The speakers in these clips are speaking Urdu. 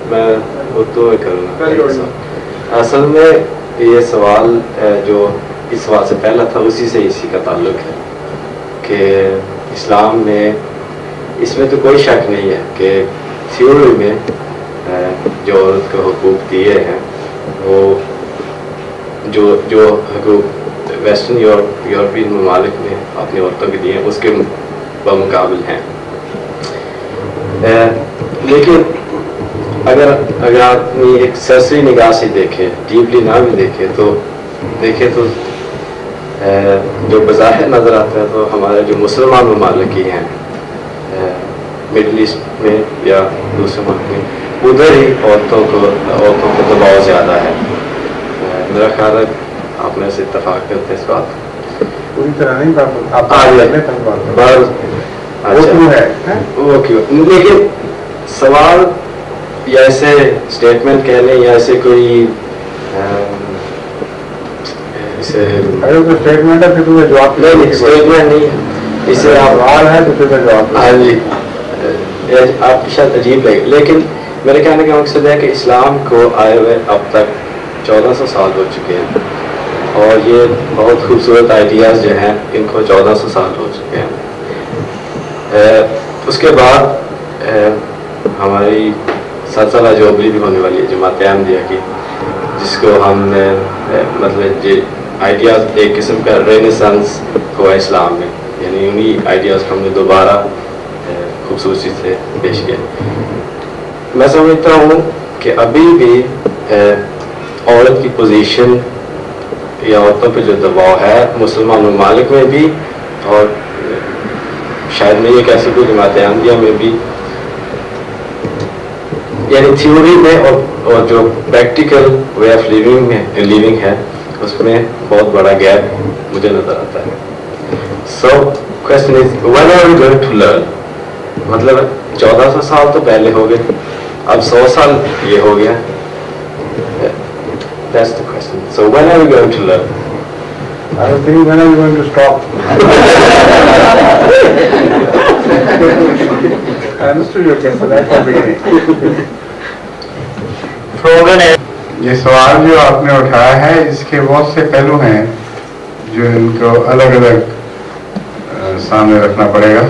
میں اردو میں کروں گا. اصل میں یہ سوال جو اس سوال سے پہلا تھا اسی سے اسی کا تعلق ہے کہ اسلام میں اس میں تو کوئی شک نہیں ہے کہ تھیوری میں جو عورت کو حقوق دیے ہیں وہ جو حقوق ویسٹرن یورپین ممالک میں اپنی عورتوں کے دیے ہیں اس کے بمقابل ہیں. لیکن اگر آدمی ایک سرسری نگاہ سے دیکھے, ڈیپلی نہ بھی دیکھے تو جو بظاہر نظر آتا ہے تو ہمارے جو مسلمان ممالک ہی ہیں مڈل ایسٹ میں یا دوسرے ملک میں, ادھر ہی عورتوں کو دباؤ زیادہ ہے. میرا خیال ہے آپ نے سے اتفاق کرتے ہیں اس بات پوری طرح نہیں لیکن سوال یا ایسے اسٹیٹمنٹ کہہ لیں یا ایسے کوئی اسٹیٹمنٹ ہے پھر جواب اسٹیٹمنٹ نہیں ہے, اسے سوال ہے تو پھر جواب. ہاں جی, آپ کی شاید عجیب لگے, لیکن میرے کہنے کا مقصد ہے کہ اسلام کو آئے ہوئے اب تک 1400 سال ہو چکے ہیں اور یہ بہت خوبصورت آئیڈیاز جو ہیں ان کو 1400 سال ہو چکے ہیں. اس کے بعد ہماری 7 سالہ جوبلی بھی ہونے والی ہے جماعت احمدیہ کی, جس کو ہم نے مطلب یہ آئیڈیاز ایک قسم کا رینیسانس ہوا اسلام میں, یعنی انہی آئیڈیاز کو ہم نے دوبارہ خوبصورتی سے پیش کیا. میں سمجھتا ہوں کہ ابھی بھی عورت کی پوزیشن یا عورتوں پہ جو دباؤ ہے مسلمان ممالک میں بھی اور شاید میں یہ کہہ سکوں جماعت احمدیہ میں بھی, یعنی تھیوری میں اور جو پریکٹیکل وے آف لیونگ ہے اس میں بہت بڑا گیپ مجھے نظر آتا ہے. So question is when are we going to learn, مطلب 1400 سال تو پہلے ہو گئے, اب 100 سال یہ ہو گیا. That's the question. So when are we going to learn? I don't think when are we going to stop? I understood your question. That's the beginning. یہ سوال جو آپ نے اٹھایا ہے اس کے بہت سے پہلو ہیں جو ان کو الگ الگ سامنے رکھنا پڑے گا,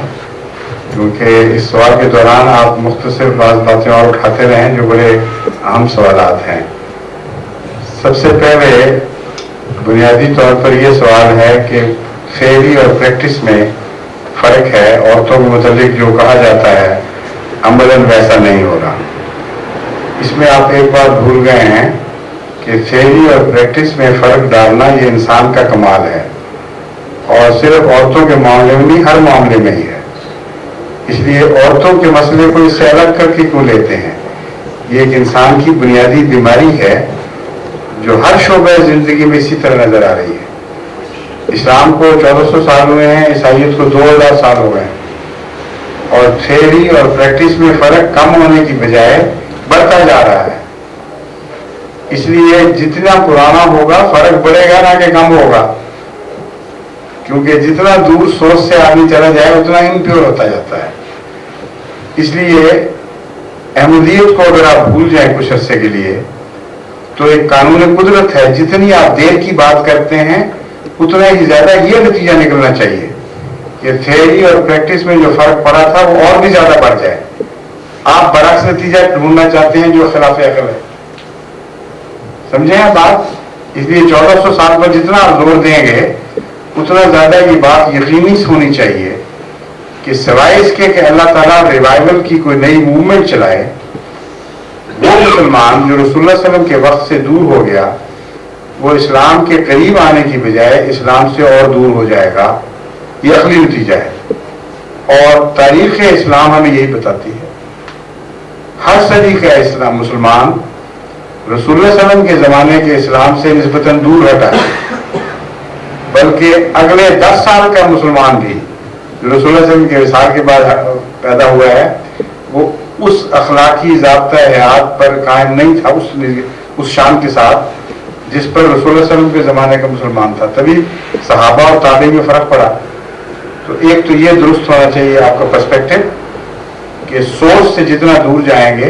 کیونکہ اس سوال کے دوران آپ مختصر بعض باتیں اور اٹھاتے رہیں جو بڑے اہم سوالات ہیں. سب سے پہلے بنیادی طور پر یہ سوال ہے کہ تھیوری اور پریکٹس میں فرق ہے. عورتوں کے متعلق جو کہا جاتا ہے عملاً ویسا نہیں ہو رہا. اس میں آپ ایک بات بھول گئے ہیں کہ تھیوری اور پریکٹس میں فرق ڈالنا یہ انسان کا کمال ہے, اور صرف عورتوں کے معاملے میں نہیں, ہر معاملے میں ہی ہے. اس لیے عورتوں کے مسئلے کو اس سے الگ کر کے کیوں لیتے ہیں؟ یہ ایک انسان کی بنیادی بیماری ہے جو ہر شعبہ زندگی میں اسی طرح نظر آ رہی ہے. اسلام کو 1400 سال ہوئے ہیں, عیسائیت کو 2000 سال ہو گئے ہیں, اور تھیوری اور پریکٹس میں فرق کم ہونے کی بجائے بڑھتا جا رہا ہے. اس لیے جتنا پرانا ہوگا فرق بڑھے گا نہ کہ کم ہوگا, کیونکہ جتنا دور سوچ سے آدمی چلا جائے اتنا امپیور ہوتا جاتا ہے. اس لیے احمدیت کو اگر آپ بھول جائیں کچھ عرصے کے لیے تو ایک قانون قدرت ہے, جتنی آپ دیر کی بات کرتے ہیں اتنا ہی زیادہ یہ نتیجہ نکلنا چاہیے کہ تھیوری اور پریکٹس میں جو فرق پڑا تھا وہ اور بھی زیادہ بڑھ جائے. آپ برعکس نتیجہ ڈھونڈنا چاہتے ہیں جو خلاف عقل ہے. سمجھیں آپ بات؟ اس لیے 1400 سال پر جتنا آپ زور دیں گے اتنا زیادہ یہ بات یقینی ہونی چاہیے کہ سوائے اس کے کہ اللہ تعالیٰ ریوائول کی کوئی نئی موومنٹ چلائے, وہ مسلمان جو رسول اللہ صلی اللہ علیہ وسلم کے وقت سے دور ہو گیا وہ اسلام کے قریب آنے کی بجائے اسلام سے اور دور ہو جائے گا. یہ عقلی نتیجہ ہے, اور تاریخ اسلام ہمیں یہی بتاتی ہے. ہر صدی کا اسلام مسلمان رسول اللہ صلی اللہ علیہ وسلم کے زمانے کے اسلام سے نسبتاً دور ہٹا ہے, بلکہ اگلے 10 سال کا مسلمان بھی جو رسول اللہ صلی اللہ علیہ وسلم کے وصال کے بعد پیدا ہوا ہے وہ اس اخلاقی ضابطہ حیات پر قائم نہیں تھا اس شان کے ساتھ جس پر رسول اللہ صلی اللہ علیہ وسلم کے زمانے کا مسلمان تھا. تبھی صحابہ اور تابعین میں فرق پڑا. تو ایک تو یہ درست ہونا چاہیے آپ کا پرسپیکٹو کہ سوچ سے جتنا دور جائیں گے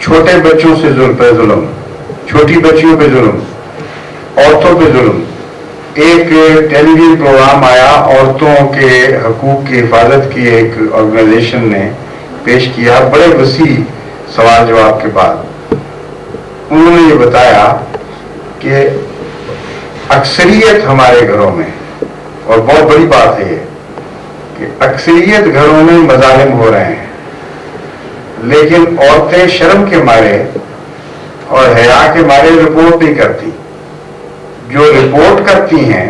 چھوٹے بچوں سے ظلم، چھوٹی بچیوں پہ ظلم، عورتوں پہ ظلم. ایک ٹیلی ویژن پروگرام آیا عورتوں کے حقوق کی حفاظت کی، ایک آرگنائزیشن نے پیش کیا بڑے وسیع سوال جواب کے بعد. انہوں نے یہ بتایا کہ اکثریت ہمارے گھروں میں، اور بہت بڑی بات ہے یہ کہ اکثریت گھروں میں مظالم ہو رہے ہیں، لیکن عورتیں شرم کے مارے اور حیا کے مارے رپورٹ نہیں کرتی. جو رپورٹ کرتی ہیں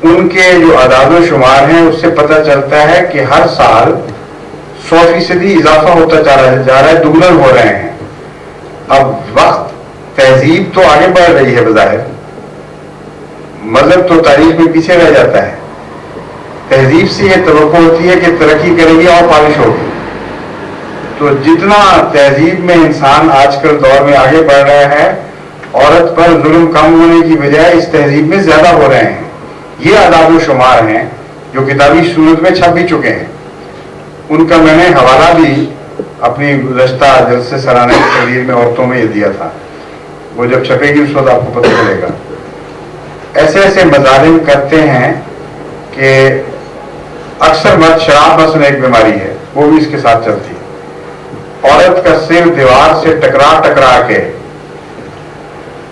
ان کے جو اعداد و شمار ہیں اس سے پتہ چلتا ہے کہ ہر سال 100% اضافہ ہوتا جا رہا ہے، دگنا ہو رہے ہیں. اب وقت تہذیب تو آگے بڑھ رہی ہے بظاہر، مذہب تو تاریخ میں پیچھے رہ جاتا ہے. تہذیب سے یہ توقع ہوتی ہے کہ ترقی کرے گی اور پالش ہوگی. تو جتنا تہذیب میں انسان آج کل دور میں آگے بڑھ رہا ہے، عورت پر ظلم کم ہونے کی بجائے اس تہذیب میں زیادہ ہو رہے ہیں. یہ اعداد و شمار ہیں جو کتابی صورت میں چھپ بھی چکے ہیں. ان کا میں نے حوالہ بھی اپنی گزشتہ جلسے سالانہ تقریر میں عورتوں میں یہ دیا تھا. وہ جب چھپے گی اس وقت آپ کو پتہ چلے گا. ایسے ایسے مظالم کرتے ہیں کہ اکثر مرد شراب مثلا ایک بیماری ہے، وہ بھی اس کے ساتھ چلتی ہے. عورت کا سر دیوار سے ٹکرا کے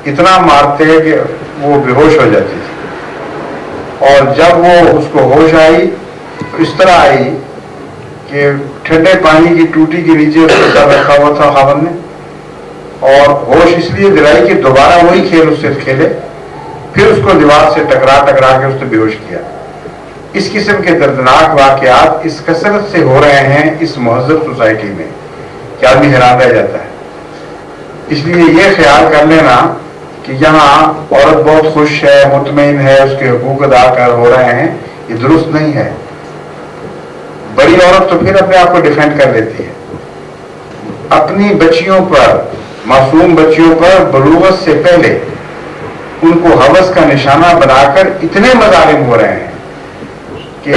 اتنا مارتے کہ وہ بے ہوش ہو جاتی تھی، اور جب وہ اس کو ہوش آئی تو اس طرح آئی کہ ٹھنڈے پانی کی ٹوٹی کے نیچے اس کو سر رکھا ہوا تھا خاوند نے، اور ہوش اس لیے دلائی کہ دوبارہ وہی کھیل اس سے کھیلے. پھر اس کو دیوار سے ٹکرا کے اس نے بے ہوش کیا. اس قسم کے دردناک واقعات اس کثرت سے ہو رہے ہیں اس مہذب سوسائٹی میں کہ آدمی حیران رہ جاتا ہے. اس لیے یہ خیال کر لینا کہ یہاں عورت بہت خوش ہے، مطمئن ہے، اس کے حقوق ادا کر ہو رہے ہیں، یہ درست نہیں ہے. بڑی عورت تو پھر اپنے آپ کو ڈیفینڈ کر لیتی ہے. اپنی بچیوں پر، معصوم بچیوں پر بلوغت سے پہلے ان کو ہوس کا نشانہ بنا کر اتنے مظالم ہو رہے ہیں کہ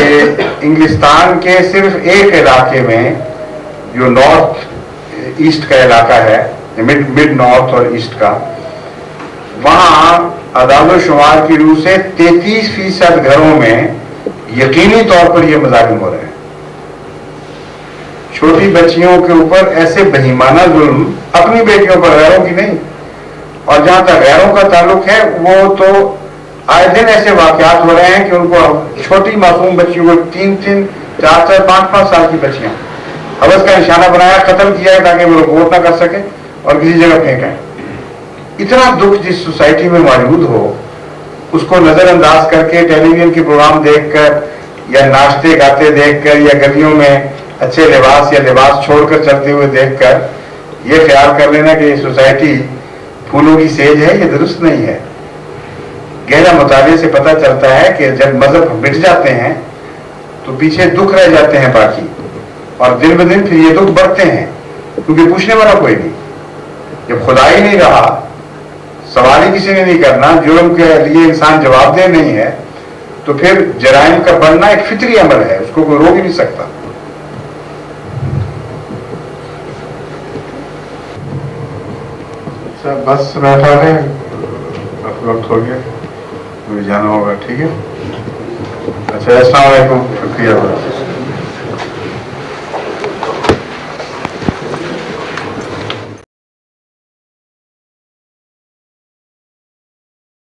انگلستان کے صرف ایک علاقے میں جو نارتھ ایسٹ کا علاقہ ہے، مڈ نارتھ اور ایسٹ کا، وہاں اعداد و شمار کی روح سے 33% گھروں میں یقینی طور پر یہ مظالم ہو رہے ہیں. چھوٹی بچیوں کے اوپر ایسے بہیمانہ ظلم، اپنی بیٹیوں پر، غیروں کی نہیں. اور جہاں تک غیروں کا تعلق ہے وہ تو آئے دن ایسے واقعات ہو رہے ہیں کہ ان کو چھوٹی معصوم بچیوں کو 3-3, 4-4, 5-5 سال کی بچیاں ہوس کا نشانہ بنایا، قتل کیا تاکہ وہ رپورٹ نہ کر سکے اور کسی جگہ پھینکیں. اتنا دکھ جس سوسائٹی میں موجود ہو اس کو نظر انداز کر کے ٹیلی ویژن کے پروگرام دیکھ کر یا ناشتے گاتے دیکھ کر یا گلیوں میں اچھے لباس یا لباس چھوڑ کر چلتے ہوئے دیکھ کر یہ خیال کر لینا کہ یہ سوسائٹی پھولوں کی سیج ہے، یہ درست نہیں ہے. گہرا مطالعے سے پتہ چلتا ہے کہ جب مذہب مٹ جاتے ہیں تو پیچھے دکھ رہ جاتے ہیں باقی، اور دن بدن پھر یہ دکھ بڑھتے ہیں کیونکہ پوچھنے والا کوئی نہیں. جب خدا ہی نہیں رہا، سوال ہی کسی نے نہیں کرنا، جرم کے لیے انسان جواب دہ نہیں ہے، تو پھر جرائم کا بڑھنا ایک فطری عمل ہے، اس کو کوئی روک ہی نہیں سکتا. بس بیٹھا رہے، وقت ہو گیا، مجھے جانا ہوگا. ٹھیک ہے. اچھا، السلام علیکم. شکریہ.